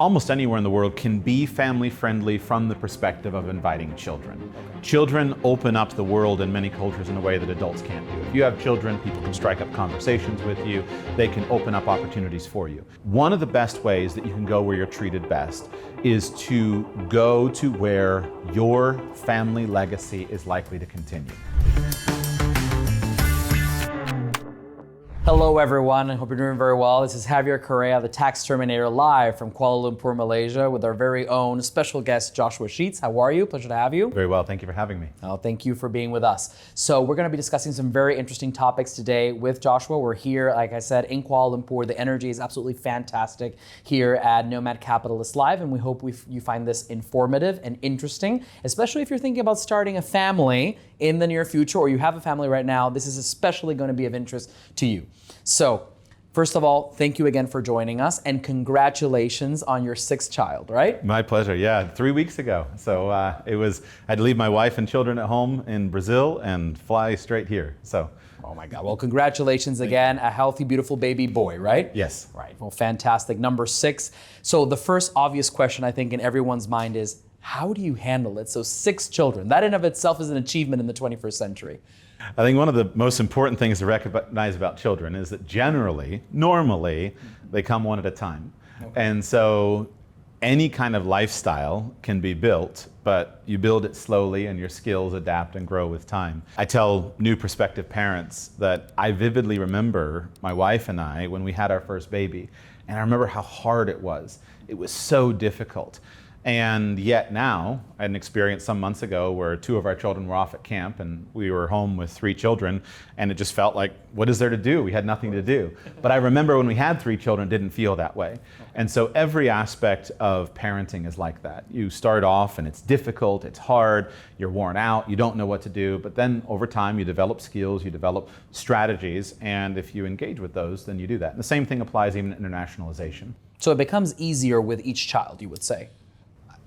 almost anywhere in the world can be family friendly from the perspective of inviting children. Children open up the world in many cultures in a way that adults can't do. If you have children, people can strike up conversations with you. They can open up opportunities for you. One of the best ways that you can go where you're treated best is to go to where your family legacy is likely to continue. Hello everyone, I hope you're doing very well. This is Javier Correa, the Tax Terminator, live from Kuala Lumpur, Malaysia, with our very own special guest, Joshua Sheats. How are you? Pleasure to have you. Very well, thank you for having me. Oh, thank you for being with us. So we're going to be discussing some very interesting topics today with Joshua. We're here, like I said, in Kuala Lumpur. The energy is absolutely fantastic here at Nomad Capitalist Live, and we hope you find this informative and interesting, especially if you're thinking about starting a family in the near future, or you have a family right now. This is especially going to be of interest to you. So, first of all, thank you again for joining us, and congratulations on your 6th child, right? My pleasure, yeah, 3 weeks ago. So I had to leave my wife and children at home in Brazil and fly straight here, so. Oh my God, well, congratulations again. A healthy, beautiful baby boy, right? Yes. Right, well, fantastic. Number 6. So the first obvious question I think in everyone's mind is, how do you handle it? So 6 children, that in of itself is an achievement in the 21st century. I think one of the most important things to recognize about children is that normally, they come one at a time. Okay. And so any kind of lifestyle can be built, but you build it slowly and your skills adapt and grow with time. I tell new prospective parents that I vividly remember my wife and I when we had our first baby, and I remember how hard it was. It was so difficult. And yet now, I had an experience some months ago where 2 of our children were off at camp and we were home with 3 children, and it just felt like, what is there to do? We had nothing to do. But I remember when we had 3 children, it didn't feel that way. And so every aspect of parenting is like that. You start off and it's difficult, it's hard, you're worn out, you don't know what to do, but then over time you develop skills, you develop strategies, and if you engage with those, then you do that. And the same thing applies even to internationalization. So it becomes easier with each child, you would say?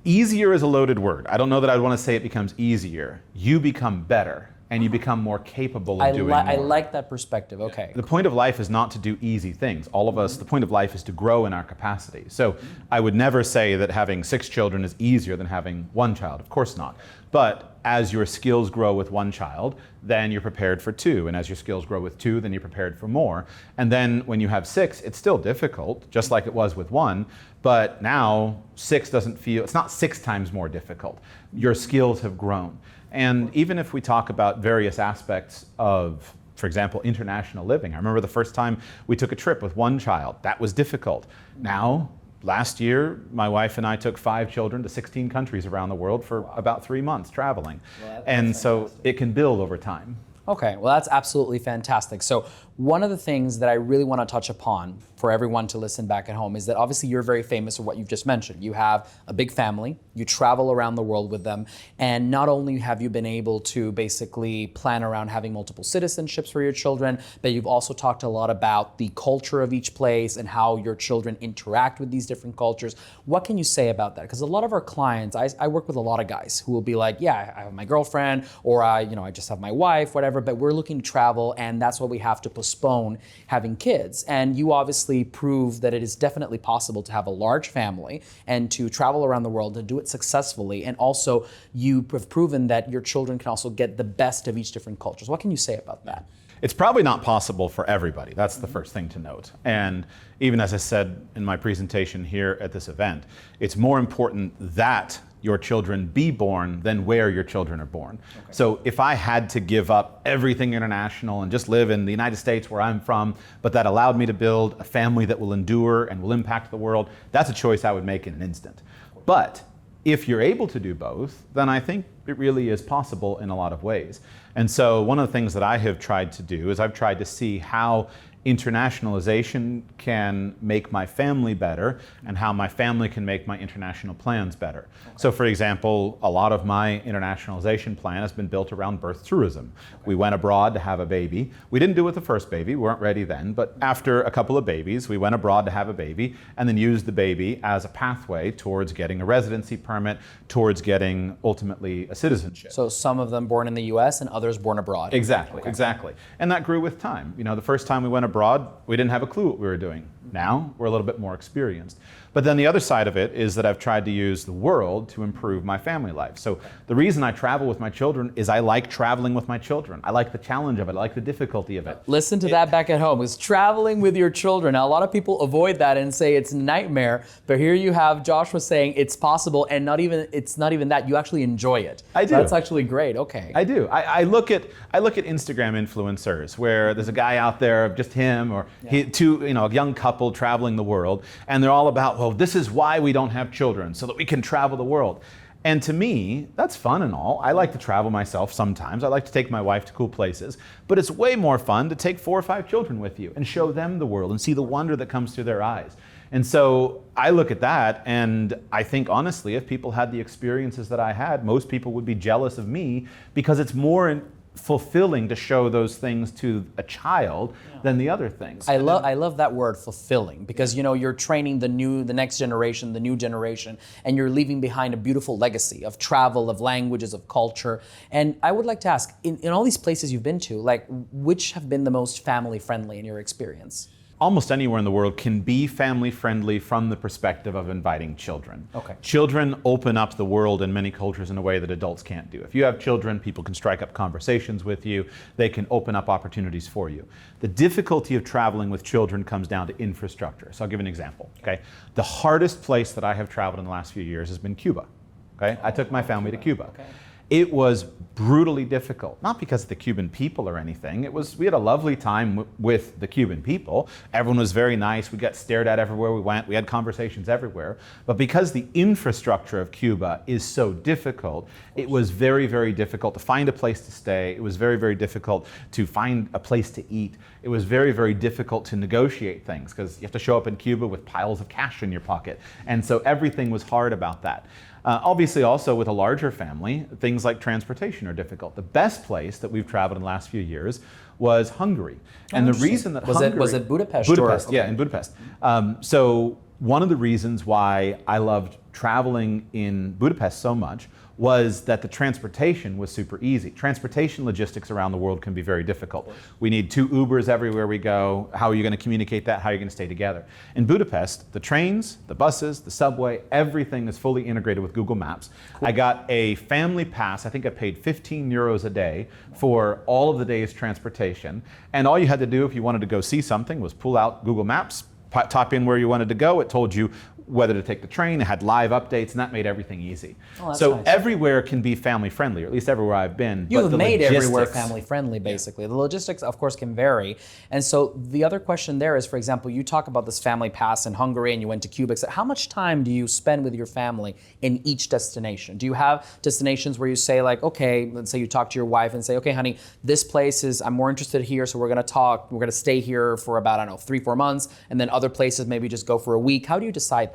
Easier is a loaded word. I don't know that I'd want to say it becomes easier. You become better and you become more capable of doing more. I like that perspective, okay. The point of life is not to do easy things. All of us, the point of life is to grow in our capacity. So I would never say that having 6 children is easier than having 1 child. Of course not. But as your skills grow with 1 child, then you're prepared for 2. And as your skills grow with 2, then you're prepared for more. And then when you have 6, it's still difficult, just like it was with 1. But now 6 doesn't feel, it's not 6 times more difficult. Your skills have grown. And even if we talk about various aspects of, for example, international living, I remember the first time we took a trip with 1 child. That was difficult. Now, last year, my wife and I took 5 children to 16 countries around the world for about 3 months traveling. Well, and so it can build over time. Okay, well that's absolutely fantastic. So one of the things that I really want to touch upon for everyone to listen back at home is that obviously you're very famous for what you've just mentioned. You have a big family, you travel around the world with them, and not only have you been able to basically plan around having multiple citizenships for your children, but you've also talked a lot about the culture of each place and how your children interact with these different cultures. What can you say about that? Because a lot of our clients, I work with a lot of guys who will be like, yeah, I have my girlfriend, or I just have my wife, whatever, but we're looking to travel, and that's why we have to postpone having kids. And you obviously prove that it is definitely possible to have a large family and to travel around the world and do it successfully. And also you have proven that your children can also get the best of each different cultures. What can you say about that? It's probably not possible for everybody. That's the first thing to note. And even as I said in my presentation here at this event, it's more important that your children be born than where your children are born. Okay. So if I had to give up everything international and just live in the United States where I'm from, but that allowed me to build a family that will endure and will impact the world, that's a choice I would make in an instant. But if you're able to do both, then I think it really is possible in a lot of ways. And so one of the things that I have tried to do is I've tried to see how internationalization can make my family better and how my family can make my international plans better. Okay. So for example, a lot of my internationalization plan has been built around birth tourism. Okay. We went abroad to have a baby. We didn't do it with the first baby, we weren't ready then, but after a couple of babies, we went abroad to have a baby and then used the baby as a pathway towards getting a residency permit, towards getting ultimately a citizenship. So some of them born in the US and others born abroad. Exactly, okay. Exactly. And that grew with time. You know, the first time we went abroad, we didn't have a clue what we were doing. Now we're a little bit more experienced. But then the other side of it is that I've tried to use the world to improve my family life. So the reason I travel with my children is I like traveling with my children. I like the challenge of it. I like the difficulty of it. Listen to that back at home. It's traveling with your children. Now, a lot of people avoid that and say it's a nightmare, but here you have Joshua saying it's possible, and it's not even that. You actually enjoy it. I do. So that's actually great. Okay. I do. I look at Instagram influencers where there's a guy out there, just him or a young couple traveling the world, and they're all about, well, this is why we don't have children, so that we can travel the world. And to me, that's fun and all. I like to travel myself sometimes. I like to take my wife to cool places, but it's way more fun to take 4 or 5 children with you and show them the world and see the wonder that comes through their eyes. And so I look at that, and I think honestly, if people had the experiences that I had, most people would be jealous of me, because it's more fulfilling to show those things to a child than the other things. I love that word, fulfilling, because you're training the next generation, the new generation, and you're leaving behind a beautiful legacy of travel, of languages, of culture. And I would like to ask, in all these places you've been to, like, which have been the most family friendly in your experience? Almost anywhere in the world can be family friendly from the perspective of inviting children. Okay. Children open up the world in many cultures in a way that adults can't do. If you have children, people can strike up conversations with you. They can open up opportunities for you. The difficulty of traveling with children comes down to infrastructure. So I'll give an example. Okay. The hardest place that I have traveled in the last few years has been Cuba. Okay. I took my family to Cuba. Okay. It was brutally difficult, not because of the Cuban people or anything. We had a lovely time with the Cuban people. Everyone was very nice. We got stared at everywhere we went. We had conversations everywhere. But because the infrastructure of Cuba is so difficult, it was very, very difficult to find a place to stay. It was very, very difficult to find a place to eat. It was very, very difficult to negotiate things, because you have to show up in Cuba with piles of cash in your pocket. And so everything was hard about that. Obviously, also with a larger family, things like transportation are difficult. The best place that we've traveled in the last few years was Hungary. And the reason that was it Budapest? Budapest, okay. yeah, in Budapest. So one of the reasons why I loved traveling in Budapest so much was that the transportation was super easy. Transportation logistics around the world can be very difficult. We need 2 Ubers everywhere we go. How are you going to communicate that? How are you going to stay together? In Budapest, the trains, the buses, the subway, everything is fully integrated with Google Maps. Cool. I got a family pass. I think I paid 15 euros a day for all of the day's transportation. And all you had to do if you wanted to go see something was pull out Google Maps, type in where you wanted to go. It told you whether to take the train. It had live updates, and that made everything easy. So nice. Everywhere can be family friendly, or at least everywhere I've been. You've made everywhere family friendly, basically. The logistics, of course, can vary. And so the other question there is, for example, you talk about this family pass in Hungary, and you went to Cuba. How much time do you spend with your family in each destination? Do you have destinations where you say, like, okay, let's say you talk to your wife and say, okay, honey, this place is, I'm more interested here, so we're going to stay here for about, 3-4 months, and then other places maybe just go for a week. How do you decide that?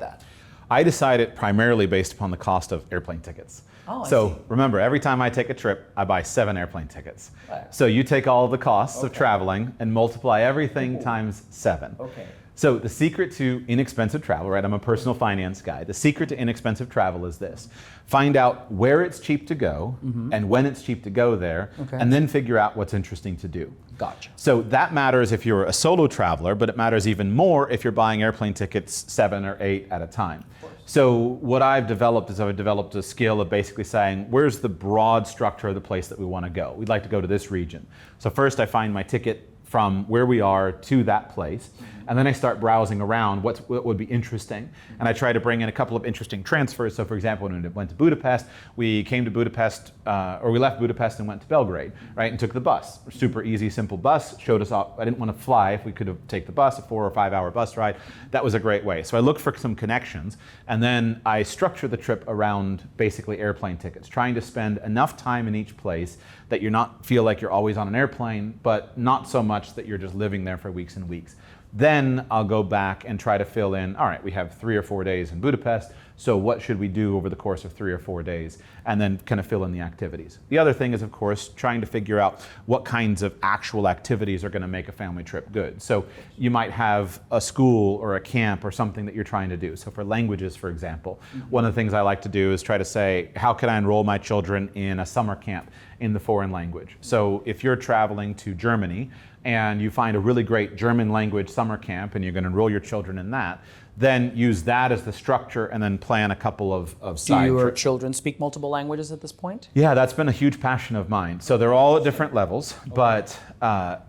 I decide it primarily based upon the cost of airplane tickets. Oh, so remember, every time I take a trip, I buy 7 airplane tickets. Right. So you take all the costs of traveling and multiply everything times 7. Okay. So the secret to inexpensive travel, right? I'm a personal finance guy. The secret to inexpensive travel is this. Find out where it's cheap to go and when it's cheap to go there, and then figure out what's interesting to do. Gotcha. So that matters if you're a solo traveler, but it matters even more if you're buying airplane tickets 7 or 8 at a time. So what I've developed is I've developed a skill of basically saying, where's the broad structure of the place that we want to go? We'd like to go to this region. So first I find my ticket from where we are to that place. And then I start browsing around what would be interesting. And I try to bring in a couple of interesting transfers. So for example, when we went to Budapest, we came to Budapest, or we left Budapest and went to Belgrade, right? And took the bus. Super easy, simple bus. Showed us off. I didn't want to fly. If we could have taken the bus, a 4 or 5 hour bus ride, that was a great way. So I looked for some connections. And then I structured the trip around basically airplane tickets, trying to spend enough time in each place that you're not feel like you're always on an airplane, but not so much that you're just living there for weeks and weeks. Then I'll go back and try to fill in, all right, we have 3 or 4 days in Budapest, so what should we do over the course of 3 or 4 days? And then kind of fill in the activities. The other thing is, of course, trying to figure out what kinds of actual activities are going to make a family trip good. So you might have a school or a camp or something that you're trying to do. So for languages, for example, one of the things I like to do is try to say, how can I enroll my children in a summer camp in the foreign language. So if you're traveling to Germany and you find a really great German language summer camp and you're going to enroll your children in that, then use that as the structure and then plan a couple of side Do your trips. children speak multiple languages at this point? Yeah, that's been a huge passion of mine. So they're all at different levels, but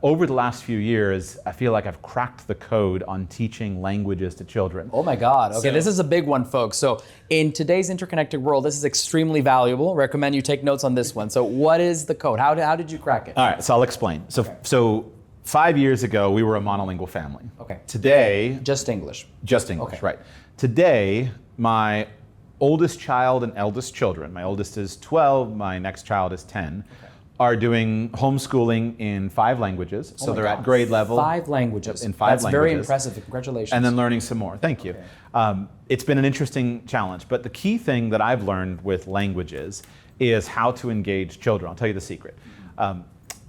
over the last few years, I feel like I've cracked the code on teaching languages to children. Oh my God. Okay, So- this is a big one, folks. So in today's interconnected world, this is extremely valuable. Recommend you take notes on this one. So what is the code? How did you crack it? All right, so I'll explain. So 5 years ago, we were a monolingual family. Okay. Today, Just English. just English, Okay. right. Today, my oldest child and eldest children, my oldest is 12, my next child is 10, are doing homeschooling in 5 languages. So Oh my they're God. at grade level. 5 languages. In 5 That's very languages. impressive. Congratulations. And then learning some more. Thank you. It's been an interesting challenge, but the key thing that I've learned with languages is how to engage children. I'll tell you the secret.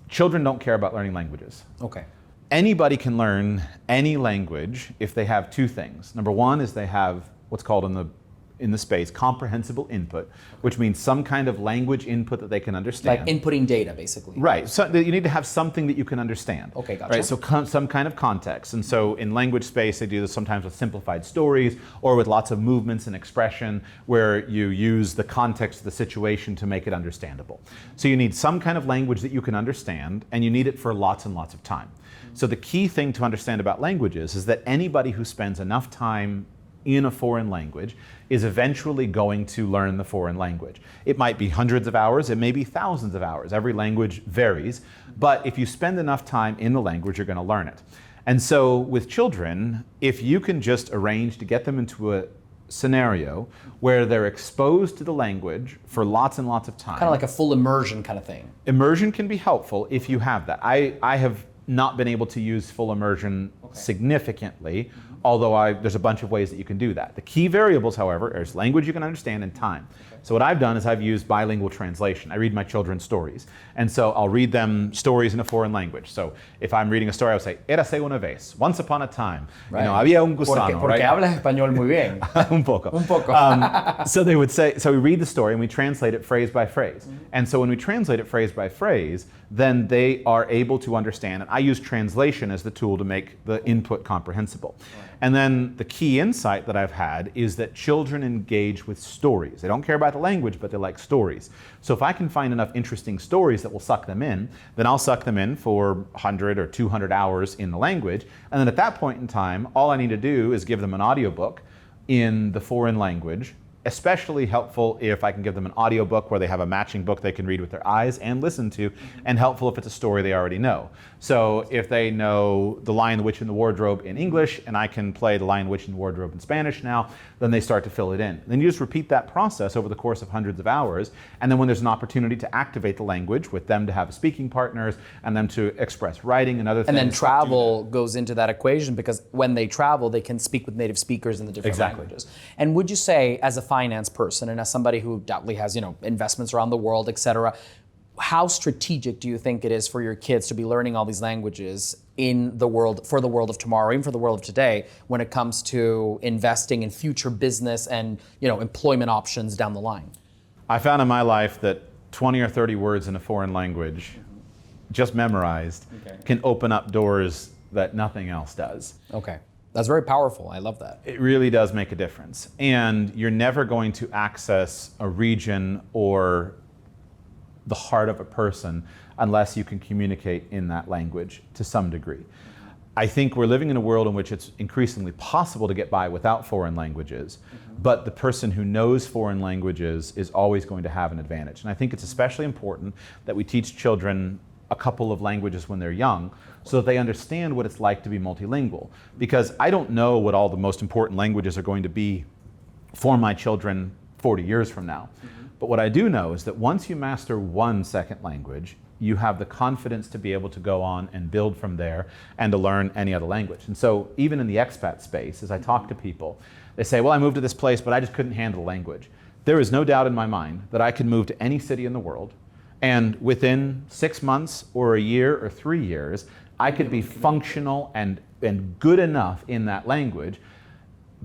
Children don't care about learning languages. Okay. Anybody can learn any language if they have 2 things. Number 1 is they have what's called in the space comprehensible input, which means some kind of language input that they can understand. Like inputting data, basically. Right. So you need to have something that you can understand. Okay, gotcha. Right. So some kind of context. And so in language space, they do this sometimes with simplified stories or with lots of movements and expression where you use the context of the situation to make it understandable. So you need some kind of language that you can understand, and you need it for lots and lots of time. So the key thing to understand about languages is that anybody who spends enough time in a foreign language is eventually going to learn the foreign language. It might be hundreds of hours, it may be thousands of hours. Every language varies, but if you spend enough time in the language, you're going to learn it. And so with children, if you can just arrange to get them into a scenario where they're exposed to the language for lots and lots of time. Kind of like a full immersion kind of thing. Immersion can be helpful if you have that. I have not been able to use full immersion significantly, although there's a bunch of ways that you can do that. The key variables, however, is language you can understand and time. So what I've done is I've used bilingual translation. I read my children stories. And so I'll read them stories in a foreign language. So if I'm reading a story, I'll say, Érase una vez, once upon a time. Right. You know, había un gusano, Porque right? hablas español muy bien. Un poco. Un poco. So they would say, so we read the story and we translate it phrase by phrase. And so when we translate it phrase by phrase, then they are able to understand. And I use translation as the tool to make the input comprehensible. And then the key insight that I've had is that children engage with stories. They don't care about the language, but they like stories. So if I can find enough interesting stories that will suck them in, then I'll suck them in for 100 or 200 hours in the language. And then at that point in time, all I need to do is give them an audiobook in the foreign language. Especially helpful if I can give them an audiobook where they have a matching book they can read with their eyes and listen to, and helpful if it's a story they already know. So if they know The Lion, the Witch, and the Wardrobe in English, and I can play The Lion, the Witch, and the Wardrobe in Spanish now, then they start to fill it in. Then you just repeat that process over the course of hundreds of hours, and then when there's an opportunity to activate the language with them to have speaking partners, and them to express writing and other things. And then travel goes into that equation because when they travel, they can speak with native speakers in the different languages. And would you say, as a finance person and as somebody who doubtly has, investments around the world, et cetera, how strategic do you think it is for your kids to be learning all these languages in the world, for the world of tomorrow, even for the world of today, when it comes to investing in future business and, employment options down the line? I found in my life that 20 or 30 words in a foreign language, just memorized, can open up doors that nothing else does. Okay. That's very powerful. I love that. It really does make a difference. And you're never going to access a region or the heart of a person unless you can communicate in that language to some degree. I think we're living in a world in which it's increasingly possible to get by without foreign languages, but the person who knows foreign languages is always going to have an advantage. And I think it's especially important that we teach children a couple of languages when they're young so that they understand what it's like to be multilingual. Because I don't know what all the most important languages are going to be for my children 40 years from now. But what I do know is that once you master one second language, you have the confidence to be able to go on and build from there and to learn any other language. And so even in the expat space, as I talk to people, they say, well, I moved to this place, but I just couldn't handle the language. There is no doubt in my mind that I could move to any city in the world, and within 6 months or a year or 3 years, I could be functional and good enough in that language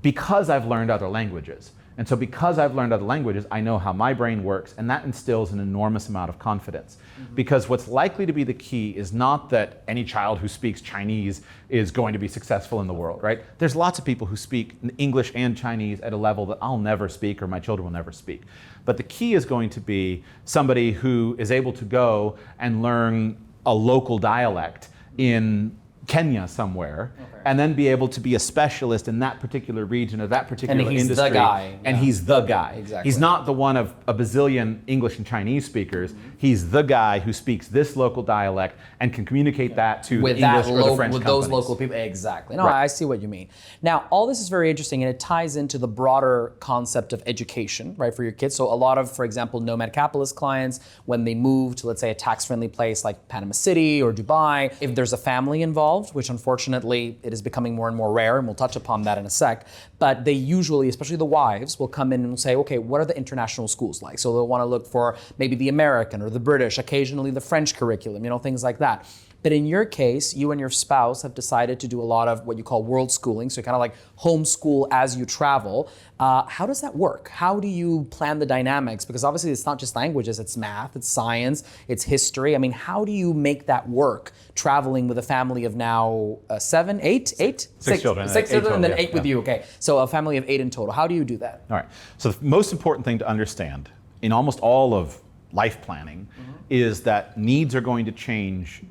because I've learned other languages. And so because I've learned other languages, I know how my brain works, and that instills an enormous amount of confidence. Because what's likely to be the key is not that any child who speaks Chinese is going to be successful in the world, right? There's lots of people who speak English and Chinese at a level that I'll never speak or my children will never speak. But the key is going to be somebody who is able to go and learn a local dialect in Kenya somewhere, and then be able to be a specialist in that particular region or that particular industry. And he's the guy. And he's the guy. Exactly. He's not the one of a bazillion English and Chinese speakers. He's the guy who speaks this local dialect and can communicate that to the English or the French with companies. those local people. Exactly. No, Right. I see what you mean. Now, all this is very interesting, and it ties into the broader concept of education, right, for your kids. So a lot of, for example, Nomad Capitalist clients, when they move to, let's say, a tax-friendly place like Panama City or Dubai, if there's a family involved, which unfortunately it is becoming more and more rare, and we'll touch upon that in a sec, but they usually, especially the wives, will come in and say, okay, what are the international schools like? So they'll want to look for maybe the American or the British, occasionally the French curriculum, things like that. But in your case, you and your spouse have decided to do a lot of what you call world schooling, so kind of like homeschool as you travel. How does that work? How do you plan the dynamics? Because obviously it's not just languages, it's math, it's science, it's history. I mean, how do you make that work, traveling with a family of now Six children. Six children, and then eight with you, okay. So a family of 8 in total. How do you do that? All right. So the most important thing to understand in almost all of life planning is that needs are going to change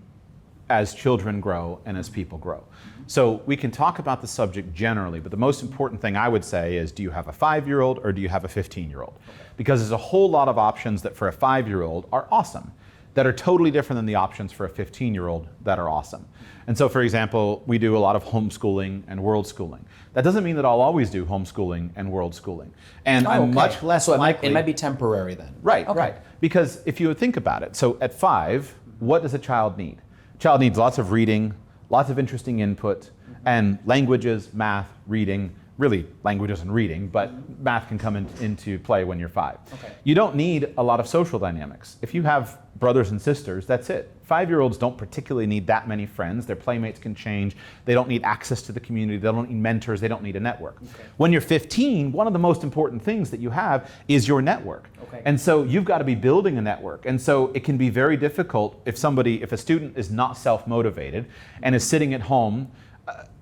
as children grow and as people grow. So we can talk about the subject generally, but the most important thing I would say is, do you have a 5-year-old or do you have a 15-year-old? Because there's a whole lot of options that for a 5-year-old are awesome, that are totally different than the options for a 15-year-old that are awesome. And so, for example, we do a lot of homeschooling and world schooling. That doesn't mean that I'll always do homeschooling and world schooling. And I'm much less likely... It might be temporary then. Right, right. Because if you would think about it, so at 5, what does a child need? A child needs lots of reading, lots of interesting input, and languages, math, reading, really languages and reading, but math can come into play when you're 5. Okay. You don't need a lot of social dynamics. If you have brothers and sisters, that's it. 5-year-olds don't particularly need that many friends. Their playmates can change. They don't need access to the community. They don't need mentors. They don't need a network. Okay. When you're 15, one of the most important things that you have is your network. Okay. And so you've got to be building a network. And so it can be very difficult if a student is not self-motivated and is sitting at home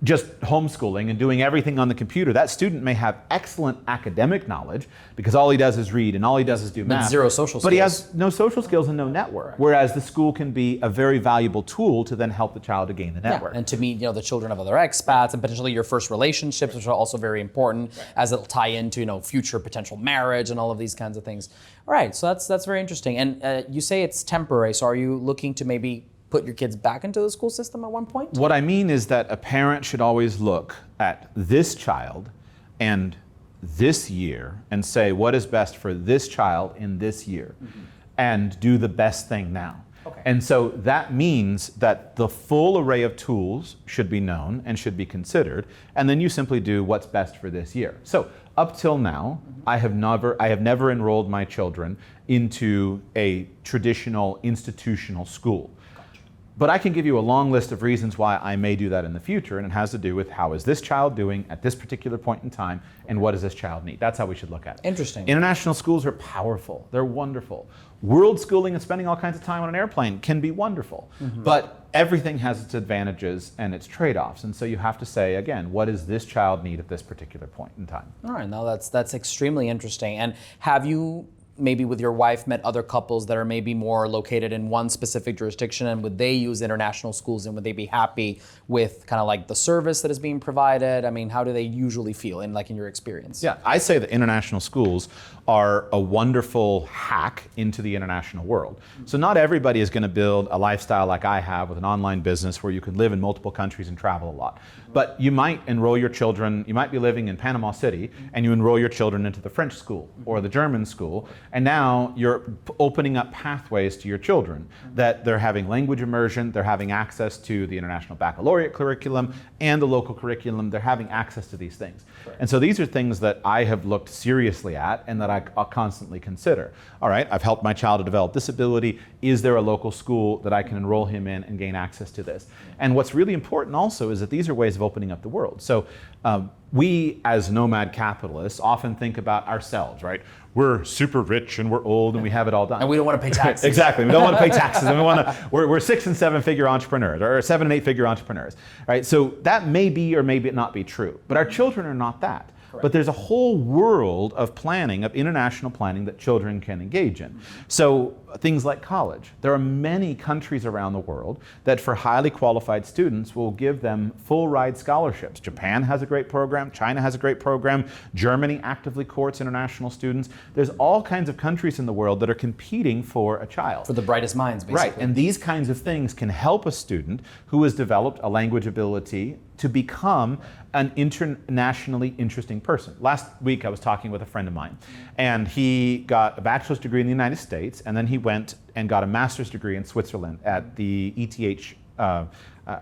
just homeschooling and doing everything on the computer. That student may have excellent academic knowledge because all he does is read and all he does is do math. Zero social skills. But he has no social skills and no network. Whereas the school can be a very valuable tool to then help the child to gain the network. Yeah, and to meet the children of other expats and potentially your first relationships, which are also very important as it'll tie into future potential marriage and all of these kinds of things. All right, so that's very interesting. And you say it's temporary, so are you looking to maybe put your kids back into the school system at one point? What I mean is that a parent should always look at this child and this year and say, what is best for this child in this year? And do the best thing now. Okay. And so that means that the full array of tools should be known and should be considered, and then you simply do what's best for this year. So up till now, I have never enrolled my children into a traditional institutional school. But I can give you a long list of reasons why I may do that in the future, and it has to do with how is this child doing at this particular point in time, and what does this child need? That's how we should look at it. Interesting. International schools are powerful. They're wonderful. World schooling and spending all kinds of time on an airplane can be wonderful. But everything has its advantages and its trade-offs. And so you have to say, again, what does this child need at this particular point in time? All right, now that's extremely interesting. And have you maybe with your wife met other couples that are maybe more located in one specific jurisdiction, and would they use international schools, and would they be happy with kind of like the service that is being provided? I mean, how do they usually feel in your experience? Yeah, I say that international schools are a wonderful hack into the international world. So not everybody is going to build a lifestyle like I have with an online business where you can live in multiple countries and travel a lot. But you might enroll your children, you might be living in Panama City, and you enroll your children into the French school or the German school, and now you're opening up pathways to your children that they're having language immersion, they're having access to the international baccalaureate curriculum and the local curriculum, they're having access to these things. Right. And so these are things that I have looked seriously at and that I'll constantly consider. All right, I've helped my child to develop this ability. Is there a local school that I can enroll him in and gain access to this? And what's really important also is that these are ways of opening up the world. So we as nomad capitalists often think about ourselves, right? We're super rich and we're old and we have it all done. And we don't want to pay taxes. Exactly. We don't want to pay taxes, and we're 6 and 7 figure entrepreneurs, or 7 and 8 figure entrepreneurs, right? So that may be or may not be true, but our children are not that. But there's a whole world of planning, of international planning, that children can engage in. So things like college. There are many countries around the world that for highly qualified students will give them full ride scholarships. Japan has a great program, China has a great program, Germany actively courts international students. There's all kinds of countries in the world that are competing for a child. For the brightest minds, basically. Right, and these kinds of things can help a student who has developed a language ability to become an internationally interesting person. Last week I was talking with a friend of mine, and he got a bachelor's degree in the United States, and then he went and got a master's degree in Switzerland at the ETH, I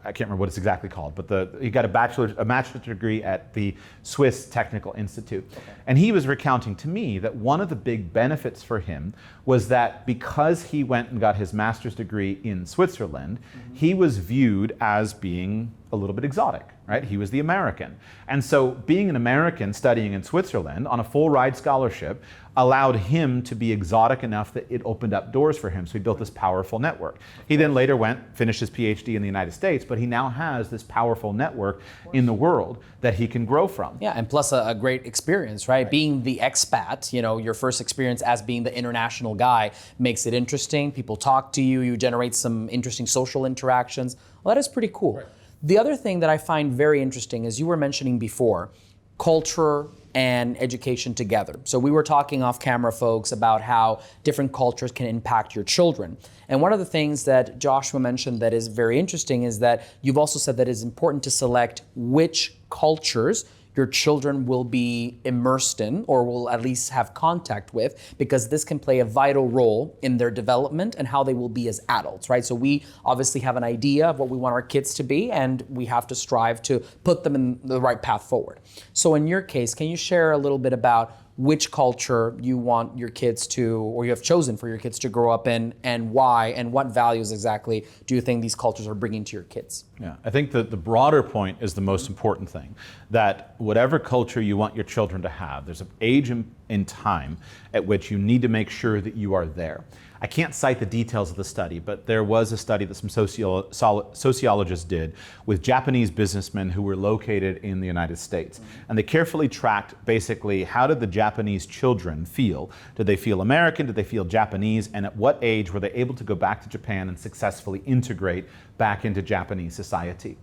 can't remember what it's exactly called, but he got a master's degree at the Swiss Technical Institute. Okay. And he was recounting to me that one of the big benefits for him was that because he went and got his master's degree in Switzerland, he was viewed as being a little bit exotic, right? He was the American. And so being an American studying in Switzerland on a full ride scholarship allowed him to be exotic enough that it opened up doors for him. So he built this powerful network. He then later finished his PhD in the United States, but he now has this powerful network in the world that he can grow from. Yeah, and plus a great experience, right? Being the expat, your first experience as being the international guy makes it interesting. People talk to you, you generate some interesting social interactions. Well, that is pretty cool. Right. The other thing that I find very interesting is you were mentioning before, culture and education together. So we were talking off camera, folks, about how different cultures can impact your children. And one of the things that Joshua mentioned that is very interesting is that you've also said that it's important to select which cultures your children will be immersed in or will at least have contact with, because this can play a vital role in their development and how they will be as adults, right? So we obviously have an idea of what we want our kids to be, and we have to strive to put them in the right path forward. So in your case, can you share a little bit about which culture you want your kids to, or you have chosen for your kids to grow up in, and why, and what values exactly do you think these cultures are bringing to your kids? Yeah, I think that the broader point is the most important thing, that whatever culture you want your children to have, there's an age in time at which you need to make sure that you are there. I can't cite the details of the study, but there was a study that some sociologists did with Japanese businessmen who were located in the United States. And they carefully tracked basically how did the Japanese children feel? Did they feel American? Did they feel Japanese? And at what age were they able to go back to Japan and successfully integrate back into Japanese society?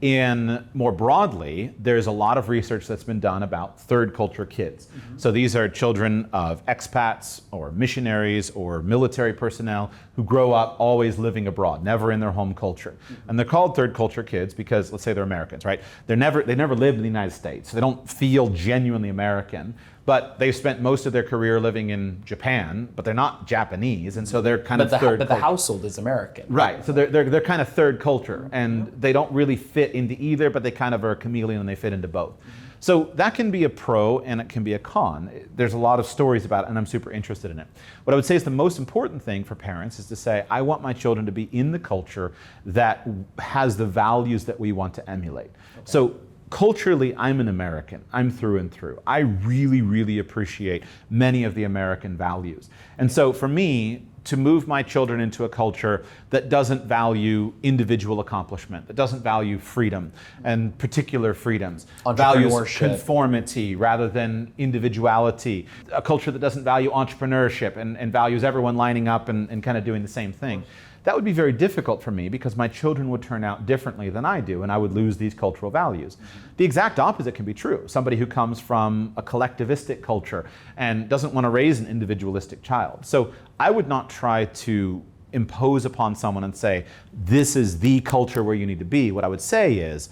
More broadly, there's a lot of research that's been done about third culture kids. So these are children of expats or missionaries or military personnel who grow up always living abroad, never in their home culture. And they're called third culture kids because, let's say they're Americans, right? They never lived in the United States, so they don't feel genuinely American. But they've spent most of their career living in Japan, but they're not Japanese, and so they're kind of third culture. But the household is American. Right, so they're kind of third culture, and they don't really fit into either, but they kind of are a chameleon and they fit into both. So that can be a pro and it can be a con. There's a lot of stories about it, and I'm super interested in it. What I would say is the most important thing for parents is to say, I want my children to be in the culture that has the values that we want to emulate. Okay. So culturally, I'm an American. I'm through and through. I really, really appreciate many of the American values. And so for me, to move my children into a culture that doesn't value individual accomplishment, that doesn't value freedom and particular freedoms, values conformity rather than individuality, a culture that doesn't value entrepreneurship and values everyone lining up and kind of doing the same thing. That would be very difficult for me because my children would turn out differently than I do, and I would lose these cultural values. The exact opposite can be true. Somebody who comes from a collectivistic culture and doesn't want to raise an individualistic child. So I would not try to impose upon someone and say, this is the culture where you need to be. What I would say is,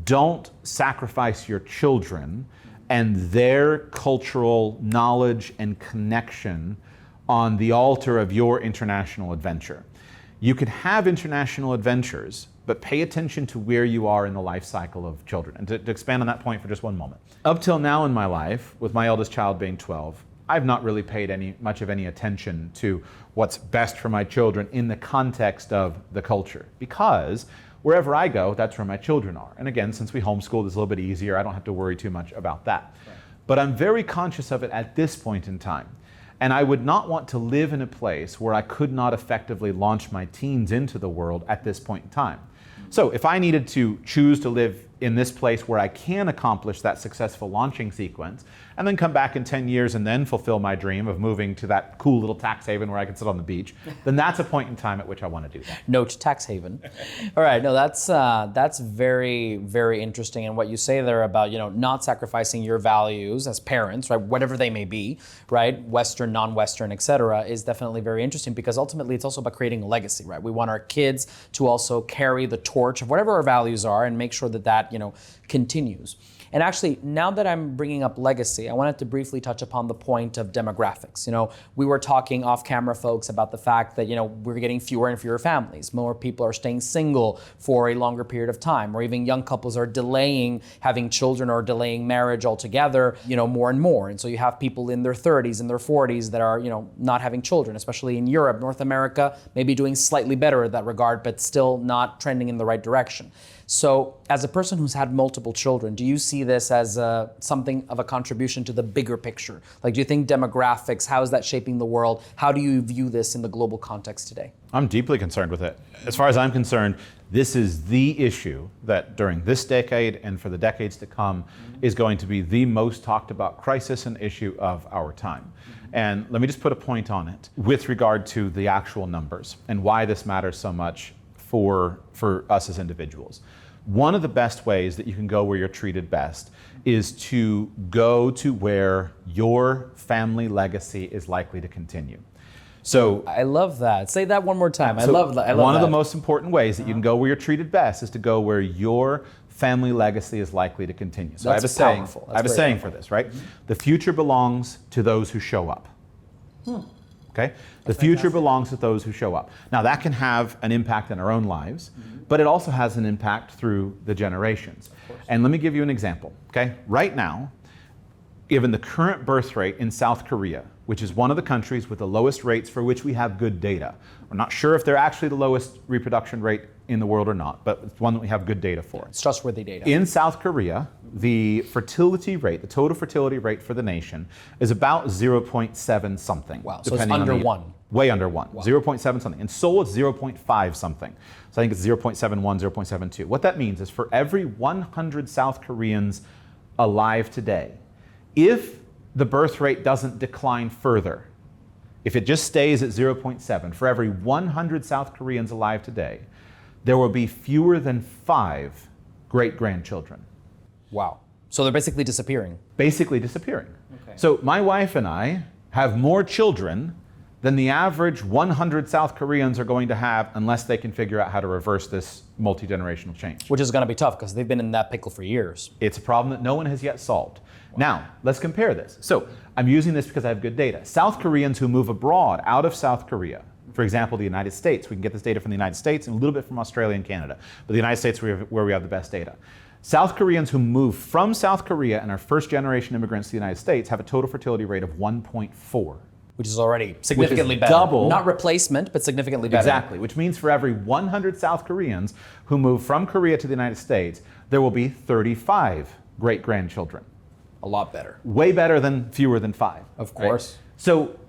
don't sacrifice your children and their cultural knowledge and connection on the altar of your international adventure. You can have international adventures, but pay attention to where you are in the life cycle of children. And to expand on that point for just one moment. Up till now in my life, with my eldest child being 12, I've not really paid much of any attention to what's best for my children in the context of the culture. Because wherever I go, that's where my children are. And again, since we homeschooled, it's a little bit easier. I don't have to worry too much about that. Right. But I'm very conscious of it at this point in time. And I would not want to live in a place where I could not effectively launch my teens into the world at this point in time. So if I needed to choose to live in this place where I can accomplish that successful launching sequence, and then come back in 10 years and then fulfill my dream of moving to that cool little tax haven where I can sit on the beach, then that's a point in time at which I want to do that. Note tax haven. All right, no, that's very, very interesting. And what you say there about, not sacrificing your values as parents, right, whatever they may be, right, Western, non-Western, et cetera, is definitely very interesting, because ultimately it's also about creating a legacy, right? We want our kids to also carry the torch of whatever our values are and make sure that continues. And actually, now that I'm bringing up legacy, I wanted to briefly touch upon the point of demographics. We were talking off camera, folks, about the fact that, we're getting fewer and fewer families. More people are staying single for a longer period of time, or even young couples are delaying having children or delaying marriage altogether, more and more. And so you have people in their 30s and their 40s that are, not having children, especially in Europe, North America, maybe doing slightly better in that regard, but still not trending in the right direction. So as a person who's had multiple children, do you see this as something of a contribution to the bigger picture? Like, do you think demographics, how is that shaping the world? How do you view this in the global context today? I'm deeply concerned with it. As far as I'm concerned, this is the issue that during this decade and for the decades to come is going to be the most talked about crisis and issue of our time. And let me just put a point on it with regard to the actual numbers and why this matters so much for us as individuals. One of the best ways that you can go where you're treated best is to go to where your family legacy is likely to continue. So I love that. Say that one more time. I love that. One of the most important ways that you can go where you're treated best is to go where your family legacy is likely to continue. So I have a saying for this, right? The future belongs to those who show up. Okay? The future belongs to those who show up. Now that can have an impact in our own lives, but it also has an impact through the generations. And let me give you an example, okay? Right now, given the current birth rate in South Korea, which is one of the countries with the lowest rates for which we have good data. We're not sure if they're actually the lowest reproduction rate in the world or not, but it's one that we have good data for. It's trustworthy data. In South Korea, the fertility rate, the total fertility rate for the nation is about 0.7 something. Wow, so it's under 1. Way under 1, wow. 0.7 something. In Seoul, it's 0.5 something. So I think it's 0.71, 0.72. What that means is for every 100 South Koreans alive today, if the birth rate doesn't decline further, if it just stays at 0.7, for every 100 South Koreans alive today, there will be fewer than 5 great-grandchildren. Wow. So they're basically disappearing. Basically disappearing. Okay. So my wife and I have more children than the average 100 South Koreans are going to have unless they can figure out how to reverse this multi-generational change. Which is going to be tough because they've been in that pickle for years. It's a problem that no one has yet solved. Wow. Now, let's compare this. So I'm using this because I have good data. South Koreans who move abroad out of South Korea, for example, the United States, we can get this data from the United States and a little bit from Australia and Canada, but the United States where we have the best data. South Koreans who move from South Korea and are first generation immigrants to the United States have a total fertility rate of 1.4. Which is already significantly better. Double. Not replacement, but significantly better. Exactly, which means for every 100 South Koreans who move from Korea to the United States, there will be 35 great-grandchildren. A lot better. Way better than fewer than 5. Of course. Right? So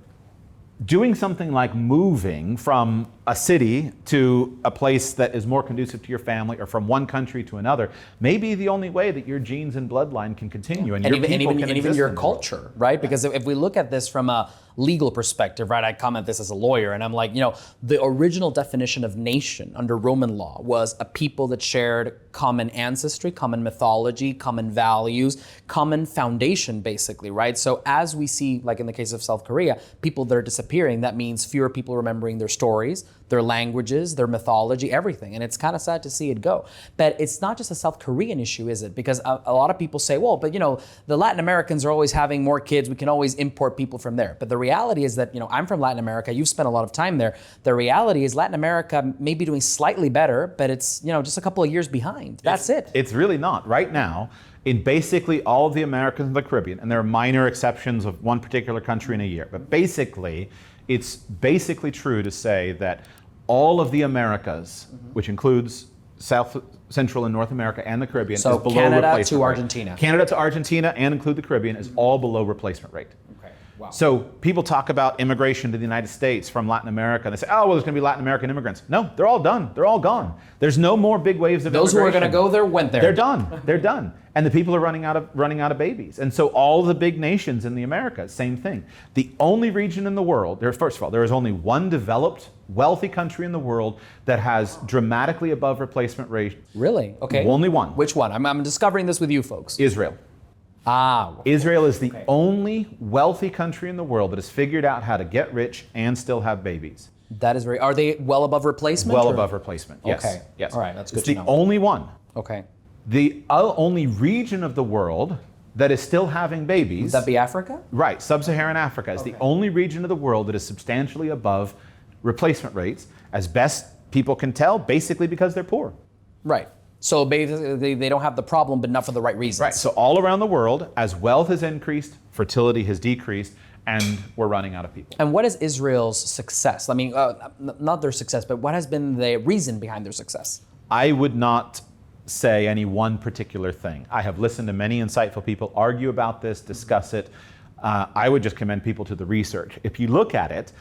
doing something like moving from a city to a place that is more conducive to your family, or from one country to another, may be the only way that your genes and bloodline can continue, and even your culture, right? Because if we look at this from a legal perspective, right? I comment this as a lawyer, and I'm like, the original definition of nation under Roman law was a people that shared common ancestry, common mythology, common values, common foundation, basically, right? So as we see, like in the case of South Korea, people that are disappearing, that means fewer people remembering their stories, their languages, their mythology, everything. And it's kind of sad to see it go. But it's not just a South Korean issue, is it? Because a lot of people say, well, but the Latin Americans are always having more kids. We can always import people from there. But the reality is that, I'm from Latin America. You've spent a lot of time there. The reality is Latin America may be doing slightly better, but it's, just a couple of years behind. That's it. It's really not. Right now, in basically all of the Americas and the Caribbean, and there are minor exceptions of one particular country in a year, but basically, it's basically true to say that all of the Americas, which includes South, Central, and North America and the Caribbean So is below Canada replacement to rate. Argentina. Canada to Argentina and include the Caribbean is all below replacement rate. Okay. Wow. So people talk about immigration to the United States from Latin America, and they say, oh, well, there's going to be Latin American immigrants. No, they're all done. They're all gone. There's no more big waves of Those who immigration. are going to go there went there. They're done. They're done. And the people are running out of babies. And so all the big nations in the Americas, same thing. The only region in the world, first of all, there is only one developed, wealthy country in the world that has dramatically above replacement rate. Really? Okay. Only one. Which one? I'm discovering this with you folks. Israel. Ah. Israel is the only wealthy country in the world that has figured out how to get rich and still have babies. That is very. Are they well above replacement? Well or? above replacement. Yes. Okay. Yes. All right. That's good It's to the know. only one. Okay. The only region of the world that is still having babies. Would that be Africa? Right. Sub-Saharan Africa is the only region of the world that is substantially above replacement rates, as best people can tell, basically because they're poor. Right. So basically, they don't have the problem, but not for the right reasons. Right. So all around the world, as wealth has increased, fertility has decreased, and we're running out of people. And what is Israel's success? I mean, not their success, but what has been the reason behind their success? I would not say any one particular thing. I have listened to many insightful people argue about this, discuss it. I would just commend people to the research. If you look at it,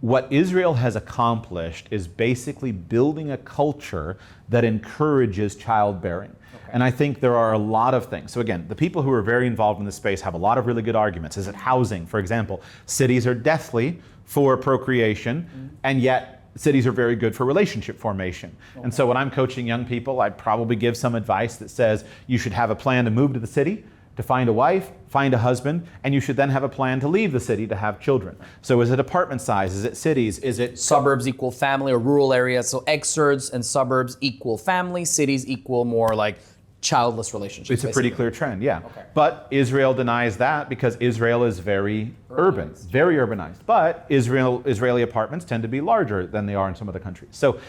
what Israel has accomplished is basically building a culture that encourages childbearing. Okay. And I think there are a lot of things. So again, the people who are very involved in this space have a lot of really good arguments. Is it housing, for example? Cities are deathly for procreation, and yet cities are very good for relationship formation. Okay. And so when I'm coaching young people, I probably give some advice that says you should have a plan to move to the city, to find a wife, find a husband, and you should then have a plan to leave the city to have children. So is it apartment size? Is it cities? Is it suburbs equal family or rural areas? So exurbs and suburbs equal family, cities equal more like childless relationships. It's a pretty clear trend, yeah. Okay. But Israel denies that because Israel is very urban, very urbanized. But Israeli apartments tend to be larger than they are in some other countries. So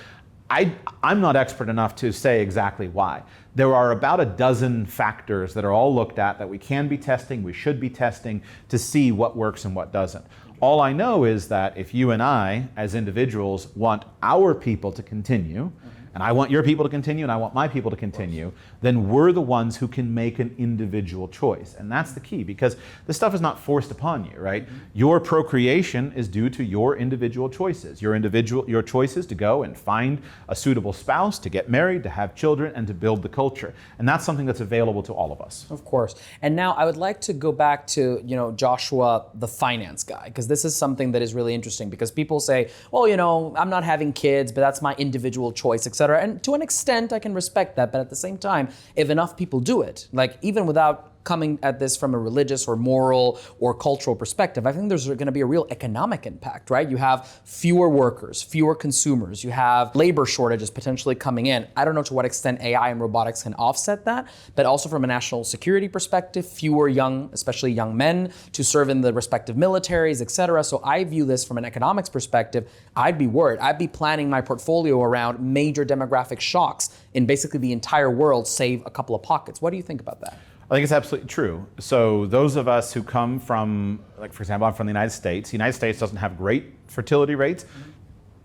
I'm not expert enough to say exactly why. There are about a dozen factors that are all looked at that we can be testing, we should be testing to see what works and what doesn't. All I know is that if you and I, as individuals, want our people to continue, and I want your people to continue, and I want my people to continue, then we're the ones who can make an individual choice. And that's the key, because this stuff is not forced upon you, right? Your procreation is due to your individual choices. Your choices to go and find a suitable spouse, to get married, to have children, and to build the culture. And that's something that's available to all of us. Of course. And now I would like to go back to, Joshua, the finance guy, because this is something that is really interesting, because people say, well, I'm not having kids, but that's my individual choice, etc. And to an extent, I can respect that. But at the same time, if enough people do it, like even without coming at this from a religious or moral or cultural perspective, I think there's going to be a real economic impact, right? You have fewer workers, fewer consumers, you have labor shortages potentially coming in. I don't know to what extent AI and robotics can offset that, but also from a national security perspective, fewer young, especially young men to serve in the respective militaries, etc. So I view this from an economics perspective. I'd be worried. I'd be planning my portfolio around major demographic shocks in basically the entire world, save a couple of pockets. What do you think about that? I think it's absolutely true. So those of us who come from, like for example, I'm from the United States. The United States doesn't have great fertility rates,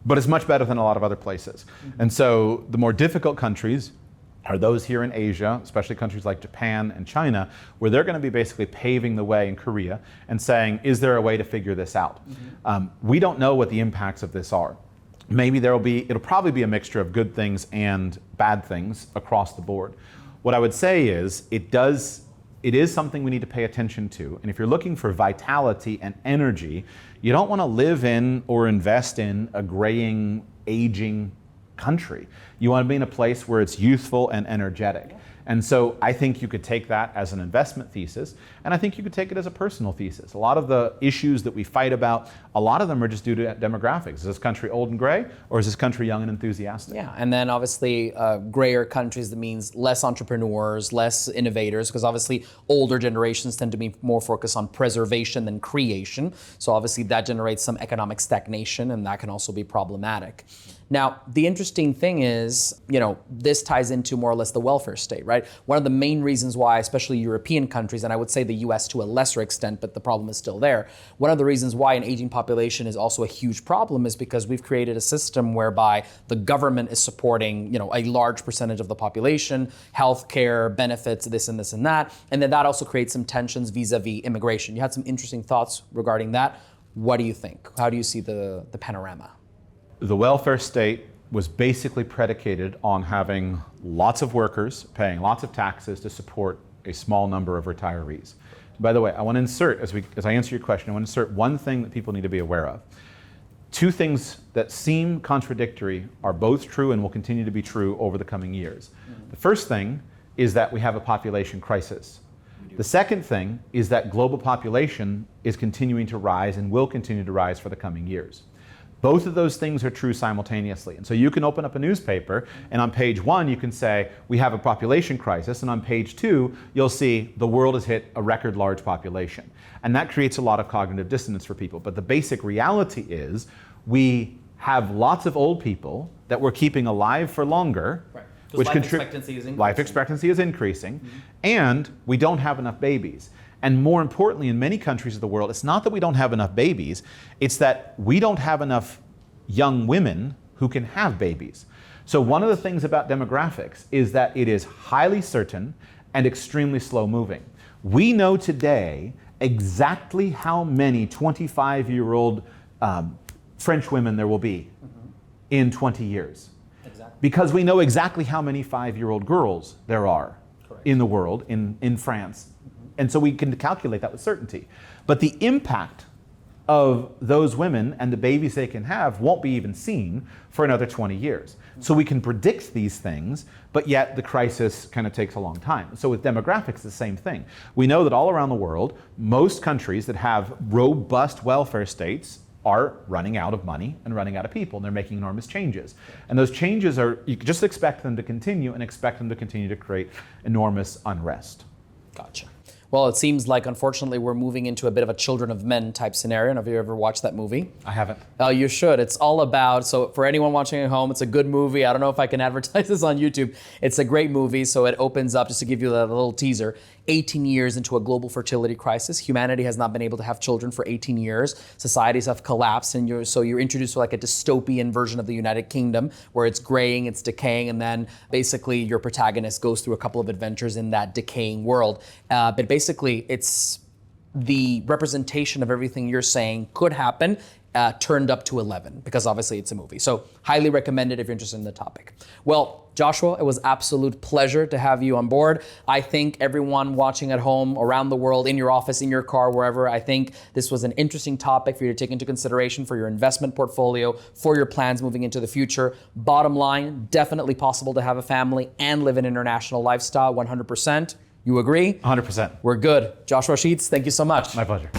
but it's much better than a lot of other places. And so the more difficult countries are those here in Asia, especially countries like Japan and China, where they're going to be basically paving the way in Korea and saying, is there a way to figure this out? We don't know what the impacts of this are. Maybe it'll probably be a mixture of good things and bad things across the board. What I would say is it is something we need to pay attention to. And if you're looking for vitality and energy, you don't want to live in or invest in a graying, aging country. You want to be in a place where it's youthful and energetic. And so I think you could take that as an investment thesis, and I think you could take it as a personal thesis. A lot of the issues that we fight about, a lot of them are just due to demographics. Is this country old and gray, or is this country young and enthusiastic? Yeah, and then obviously grayer countries, that means less entrepreneurs, less innovators, because obviously older generations tend to be more focused on preservation than creation. So obviously that generates some economic stagnation, and that can also be problematic. Now, the interesting thing is, this ties into more or less the welfare state, right? One of the main reasons why, especially European countries, and I would say the US to a lesser extent, but the problem is still there. One of the reasons why an aging population is also a huge problem is because we've created a system whereby the government is supporting, a large percentage of the population, healthcare, benefits, this and this and that. And then that also creates some tensions vis-a-vis immigration. You had some interesting thoughts regarding that. What do you think? How do you see the panorama? The welfare state was basically predicated on having lots of workers paying lots of taxes to support a small number of retirees. By the way, I want to insert, as I answer your question, I want to insert one thing that people need to be aware of. Two things that seem contradictory are both true and will continue to be true over the coming years. The first thing is that we have a population crisis. The second thing is that global population is continuing to rise and will continue to rise for the coming years. Both of those things are true simultaneously. And so you can open up a newspaper and on page 1 you can say we have a population crisis, and on page 2 you'll see the world has hit a record large population. And that creates a lot of cognitive dissonance for people. But the basic reality is we have lots of old people that we're keeping alive for longer. Right. Which life expectancy is increasing, and we don't have enough babies. And more importantly, in many countries of the world, it's not that we don't have enough babies, it's that we don't have enough young women who can have babies. So one of the things about demographics is that it is highly certain and extremely slow moving. We know today exactly how many 25-year-old French women there will be in 20 years. Exactly. Because we know exactly how many 5-year-old girls there are in the world, in France. And so we can calculate that with certainty. But the impact of those women and the babies they can have won't be even seen for another 20 years. So we can predict these things, but yet the crisis kind of takes a long time. So with demographics, the same thing. We know that all around the world, most countries that have robust welfare states are running out of money and running out of people, and they're making enormous changes. And those changes you can just expect them to continue and expect them to continue to create enormous unrest. Gotcha. Well, it seems like, unfortunately, we're moving into a bit of a Children of Men type scenario. Have you ever watched that movie? I haven't. Oh, you should. It's all about, so for anyone watching at home, it's a good movie. I don't know if I can advertise this on YouTube. It's a great movie. So it opens up, just to give you a little teaser, 18 years into a global fertility crisis. Humanity has not been able to have children for 18 years. Societies have collapsed, and you're introduced to like a dystopian version of the United Kingdom where it's graying, it's decaying, and then basically your protagonist goes through a couple of adventures in that decaying world. But basically, it's the representation of everything you're saying could happen turned up to 11, because obviously it's a movie. So highly recommended if you're interested in the topic. Well, Joshua, it was absolute pleasure to have you on board. I think everyone watching at home, around the world, in your office, in your car, wherever, I think this was an interesting topic for you to take into consideration for your investment portfolio, for your plans moving into the future. Bottom line, definitely possible to have a family and live an international lifestyle, 100%. You agree? 100%. We're good. Joshua Sheats, thank you so much. My pleasure.